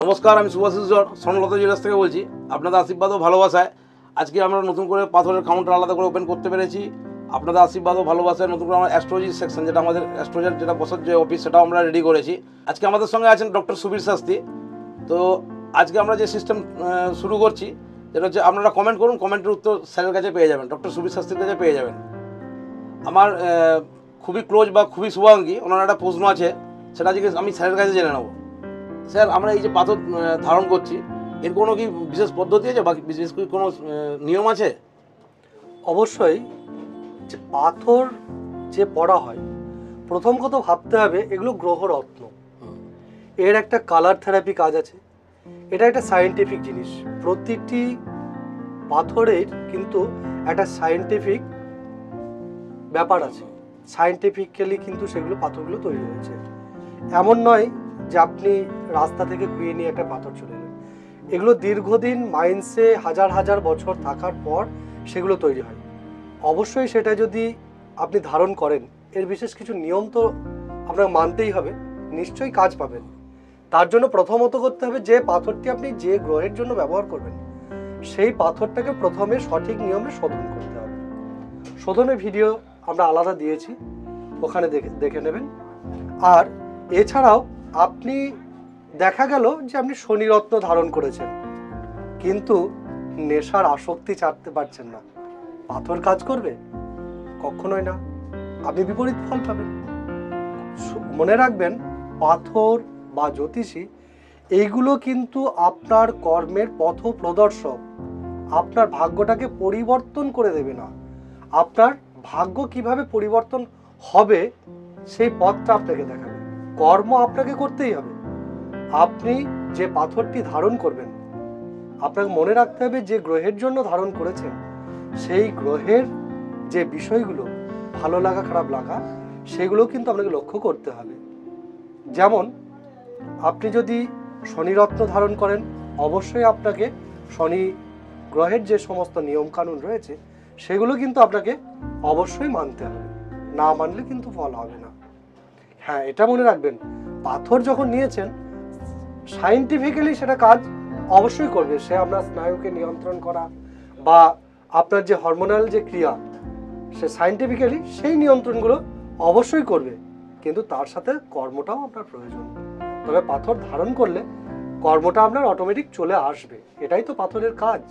নমস্কার, আমি সুভাষিস স্বর্ণলতা জুয়েলার্স থেকে বলছি। আপনাদের আশীর্বাদ ও ভালোবাসায় আজকে আমরা নতুন করে পাথরের কাউন্টার আলাদা করে ওপেন করতে পেরেছি। আপনাদের আশীর্বাদ ও ভালোবাসায় নতুন করে আমরা অ্যাস্ট্রোলজি সেকশন, যেটা আমাদের অ্যাস্ট্রোলজার যেটা বসার যে অফিস, সেটাও আমরা রেডি করেছি। আজকে আমাদের সঙ্গে আছেন ডক্টর সুবীর শাস্ত্রী। তো আজকে আমরা যে সিস্টেম শুরু করছি, যেটা হচ্ছে আপনারা কমেন্ট করুন, কমেন্টের উত্তর স্যারের কাছে পেয়ে যাবেন, ডক্টর সুবীর শাস্ত্রীর কাছে পেয়ে যাবেন। আমার খুবই ক্লোজ বা খুবই শুভাঙ্গী, ওনার একটা প্রশ্ন আছে, সেটা আজকে আমি স্যারের কাছে জেনে নেব। স্যার, আমরা এই যে পাথর ধারণ করছি, এর কোনো কি বিশেষ পদ্ধতি আছে বা বিশেষ কোনো নিয়ম আছে? অবশ্যই। যে পাথর যে পড়া হয়, প্রথম কথা ভাবতে হবে এগুলো গ্রহরত্ন, এর একটা কালার থেরাপি কাজ আছে। এটা একটা সায়েন্টিফিক জিনিস। প্রতিটি পাথরের কিন্তু একটা সায়েন্টিফিক ব্যাপার আছে। সায়েন্টিফিক্যালি কিন্তু সেগুলো পাথরগুলো তৈরি হয়েছে। এমন নয় যে আপনি রাস্তা থেকে কুড়িয়ে নিয়ে একটা পাথর চলে এলেন। এগুলো দীর্ঘদিন মাইন্সে হাজার হাজার বছর থাকার পর সেগুলো তৈরি হয়। অবশ্যই সেটা যদি আপনি ধারণ করেন, এর বিশেষ কিছু নিয়ম তো আপনাকে মানতেই হবে, নিশ্চয়ই কাজ পাবেন। তার জন্য প্রথমত করতে হবে, যে পাথরটি আপনি যে গ্রহের জন্য ব্যবহার করবেন, সেই পাথরটাকে প্রথমে সঠিক নিয়মে শোধন করতে হবে। শোধনের ভিডিও আমরা আলাদা দিয়েছি, ওখানে দেখে নেবেন। আর এছাড়াও আপনি দেখা গেল যে আপনি শনিরত্ন ধারণ করেছেন, কিন্তু নেশার আসক্তি ছাড়তে পারছেন না, পাথর কাজ করবে? কখনোই না, আপনি বিপরীত ফল পাবেন। মনে রাখবেন, পাথর বা জ্যোতিষী এইগুলো কিন্তু আপনার কর্মের পথ প্রদর্শক। আপনার ভাগ্যটাকে পরিবর্তন করে দেবে না। আপনার ভাগ্য কিভাবে পরিবর্তন হবে সেই পথটা আপনাকে দেখাবে। কর্ম আপনাকে করতেই হবে। আপনি যে পাথরটি ধারণ করবেন, আপনাকে মনে রাখতে হবে যে গ্রহের জন্য ধারণ করেছেন, সেই গ্রহের যে বিষয়গুলো, ভালো লাগা খারাপ লাগা, সেগুলো কিন্তু আপনাকে লক্ষ্য করতে হবে। যেমন আপনি যদি শনিরত্ন ধারণ করেন, অবশ্যই আপনাকে শনি গ্রহের যে সমস্ত নিয়ম কানুন রয়েছে, সেগুলো কিন্তু আপনাকে অবশ্যই মানতে হবে। না মানলে কিন্তু ফল হবে না। হ্যাঁ, এটা মনে রাখবেন, পাথর যখন নিয়েছেন, সায়েন্টিফিক্যালি সেটা কাজ অবশ্যই করবে। সে আপনার স্নায়ুকে নিয়ন্ত্রণ করা বা আপনার যে হরমোনাল যে ক্রিয়া, সে সায়েন্টিফিক্যালি সেই নিয়ন্ত্রণগুলো অবশ্যই করবে, কিন্তু তার সাথে কর্মটাও আপনার প্রয়োজন। তবে পাথর ধারণ করলে কর্মটা আপনার অটোমেটিক চলে আসবে, এটাই তো পাথরের কাজ।